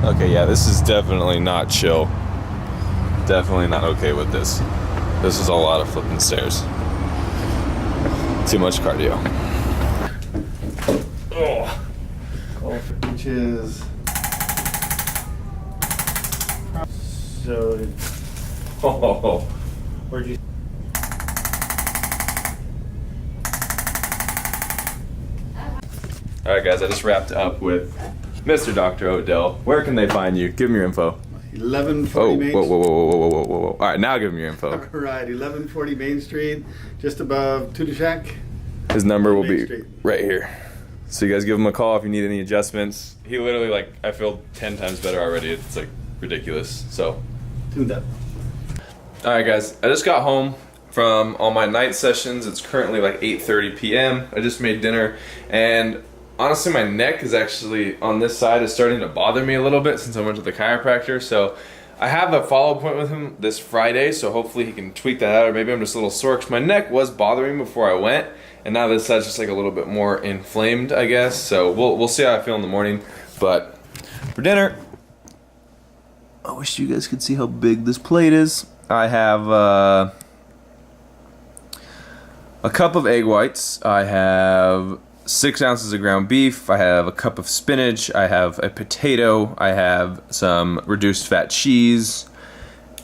Okay, yeah, this is definitely not chill. Definitely not okay with this. This is a lot of flipping stairs. Too much cardio. Oh. Which is so. Oh. Where'd you? All right, guys, I just wrapped up with Mr. Dr. Odell. Where can they find you? Give them your info. 1140 Main Whoa. All right, now give them your info. Street. Right, 1140 Main Street, just above Tuda Shack. His number will Main be Street. right here. So you guys give him a call if you need any adjustments. He literally, like, I feel 10 times better already. It's like ridiculous. So. Tuned up. All right, guys, I just got home from all my night sessions. It's currently like 8:30 p.m. I just made dinner, and honestly, my neck is actually on this side is starting to bother me a little bit since I went to the chiropractor. So I have a follow-up appointment with him this Friday, so hopefully he can tweak that out, or maybe I'm just a little sore because my neck was bothering me before I went, and now this side's just like a little bit more inflamed, I guess. So we'll see how I feel in the morning. But for dinner, I wish you guys could see how big this plate is. I have a cup of egg whites. I have 6 ounces of ground beef. I have a cup of spinach. I have a potato. I have some reduced fat cheese.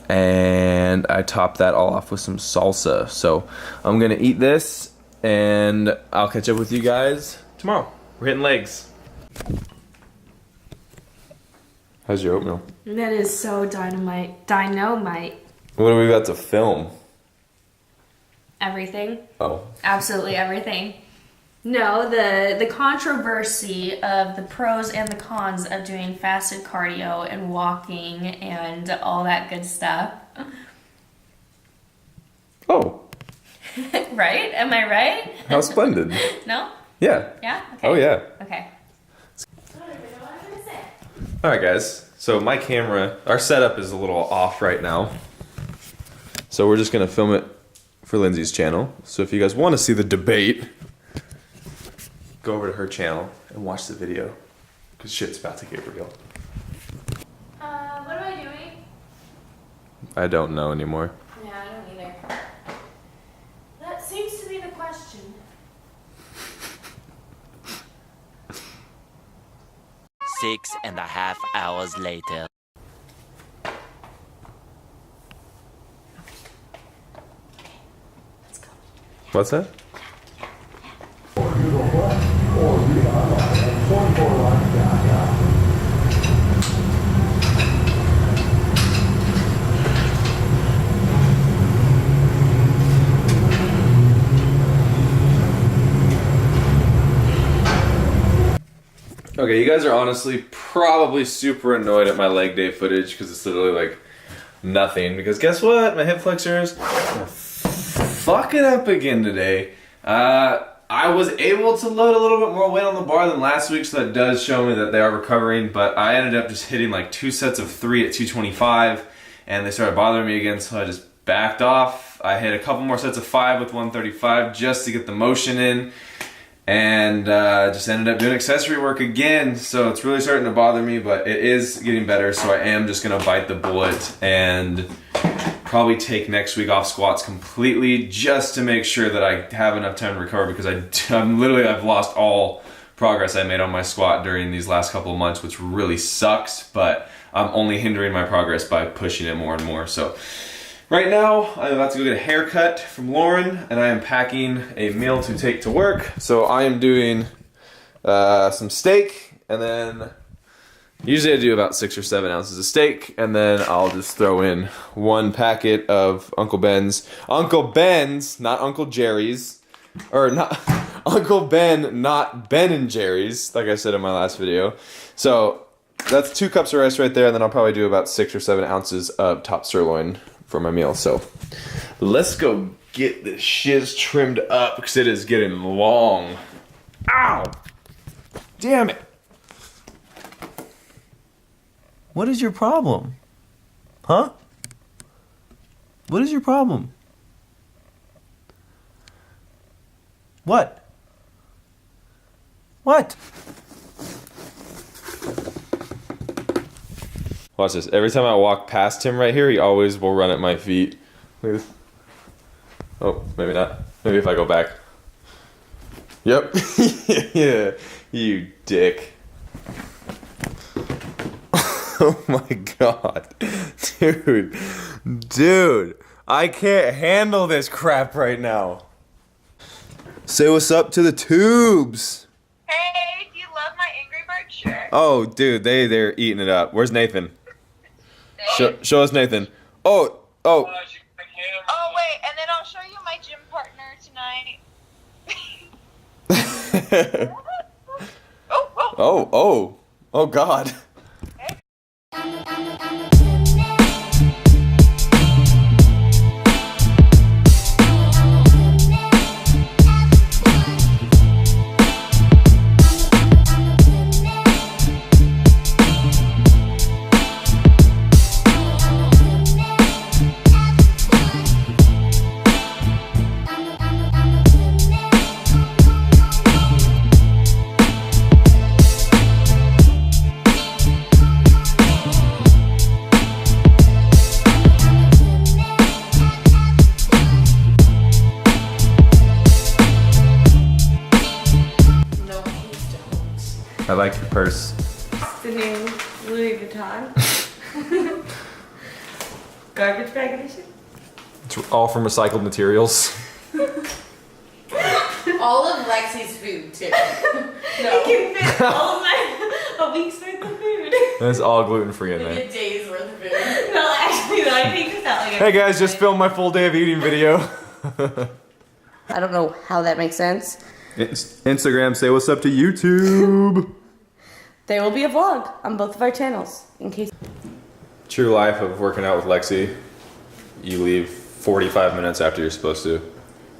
And I top that all off with some salsa. So I'm gonna eat this and I'll catch up with you guys tomorrow. We're hitting legs. How's your oatmeal? That is so dynamite. Dynamite. What are we about to film? Everything. Oh. Absolutely everything. No, the controversy of the pros and the cons of doing fasted cardio and walking and all that good stuff. Oh. Right? Am I right? How splendid. No? Yeah. Yeah? Okay. Oh yeah. Okay. Alright guys, so my camera, our setup is a little off right now. So we're just gonna film it for Lindsay's channel. So if you guys want to see the debate, go over to her channel and watch the video, because shit's about to get real. What am I doing? I don't know anymore. Yeah, I don't either. That seems to be the question. Six and a half hours later. What's that? Okay, you guys are honestly probably super annoyed at my leg day footage because it's literally like nothing. Because guess what? My hip flexors are fucking up again today. I was able to load a little bit more weight on the bar than last week, so that does show me that they are recovering, but I ended up just hitting like 2 sets of 3 at 225, and they started bothering me again, so I just backed off. I hit a couple more sets of 5 with 135 just to get the motion in, and just ended up doing accessory work again, so it's really starting to bother me, but it is getting better, so I am just gonna bite the bullet and probably take next week off squats completely just to make sure that I have enough time to recover, because I've lost all progress I made on my squat during these last couple of months, which really sucks, but I'm only hindering my progress by pushing it more and more. So right now I'm about to go get a haircut from Lauren, and I am packing a meal to take to work. So I am doing some steak, and then usually I do about 6 or 7 ounces of steak, and then I'll just throw in 1 packet of Uncle Ben's, not Uncle Jerry's, or not Uncle Ben, not Ben and Jerry's, like I said in my last video. So that's 2 cups of rice right there, and then I'll probably do about 6 or 7 ounces of top sirloin for my meal. So let's go get this shiz trimmed up because it is getting long. Ow! Damn it! What is your problem? Huh? What is your problem? What? What? Watch this. Every time I walk past him right here, he always will run at my feet. Look at this. Oh, maybe not. Maybe if I go back. Yep. Yeah. You dick. Oh my god. Dude. I can't handle this crap right now. Say what's up to the tubes. Hey, do you love my Angry Bird shirt? Oh, dude, they're eating it up. Where's Nathan? Show us Nathan. Oh. Oh, wait, and then I'll show you my gym partner tonight. Oh God. I like your purse. The new Louis Vuitton. Garbage bag edition. It's all from recycled materials. All of Lexi's food too. I can fit all of a week's worth of food. And it's all gluten free in Like there. a day's worth of food. No, actually, no, I take this out like Hey guys, just filmed my full day of eating video. I don't know how that makes sense. Instagram, say what's up to YouTube. There will be a vlog on both of our channels in case. True life of working out with Lexi. You leave 45 minutes after you're supposed to.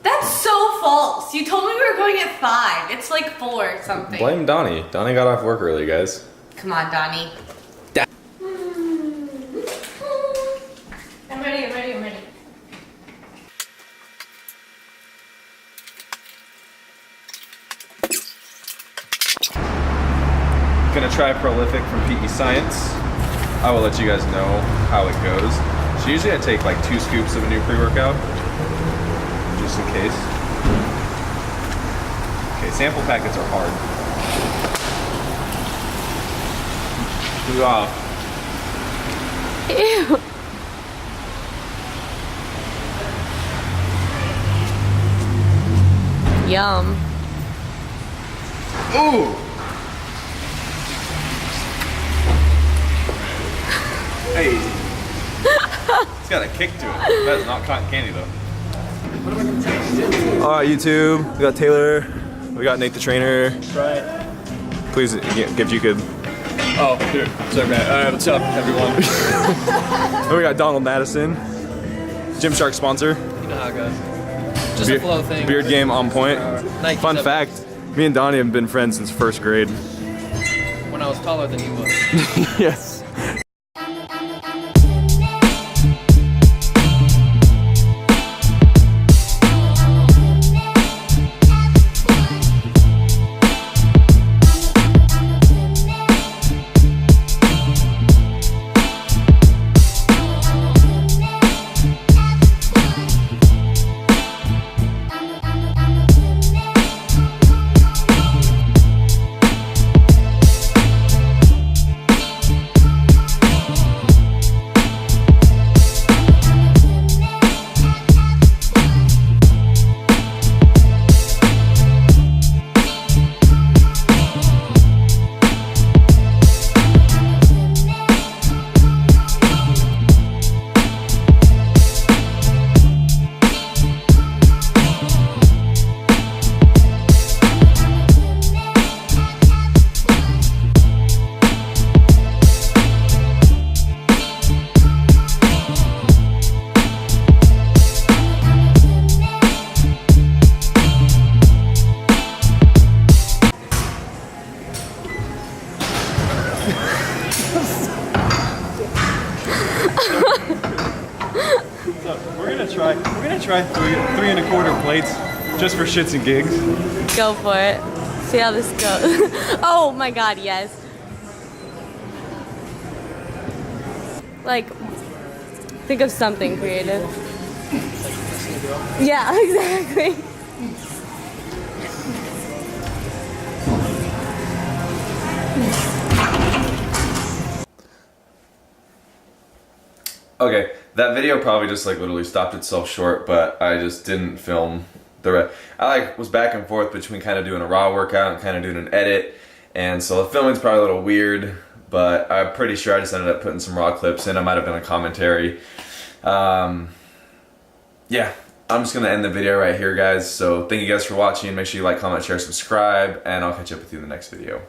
That's so false. You told me we were going at 5. It's like 4 or something. Blame Donnie. Donnie got off work early, guys. Come on, Donnie. I'm ready. Gonna try Prolific from PE Science. I will let you guys know how it goes. So usually I take like 2 scoops of a new pre-workout, just in case. Okay, sample packets are hard. Move off. Ew. Yum. Ooh! Hey! It's got a kick to it. That is not cotton candy though. Alright, YouTube. We got Taylor. We got Nate the trainer. Right. Please, if you could. Oh, here. Sorry, man. What's up, everyone? And we got Donald Madison. Gymshark sponsor. You know how it goes. Just a flow thing. Beard game on point. Nike Fun fact, me and Donnie have been friends since 1st grade. When I was taller than you was. Yes. We're gonna try 3 3¼ plates, just for shits and gigs. Go for it. See how this goes. Oh my god, yes. Like, think of something creative. Yeah, exactly. Okay, that video probably just like literally stopped itself short, but I just didn't film the rest. I like was back and forth between kind of doing a raw workout and kind of doing an edit, and so the filming's probably a little weird, but I'm pretty sure I just ended up putting some raw clips in. I might have been a commentary. Yeah, I'm just gonna end the video right here, guys. So thank you guys for watching. Make sure you like, comment, share, subscribe, and I'll catch up with you in the next video.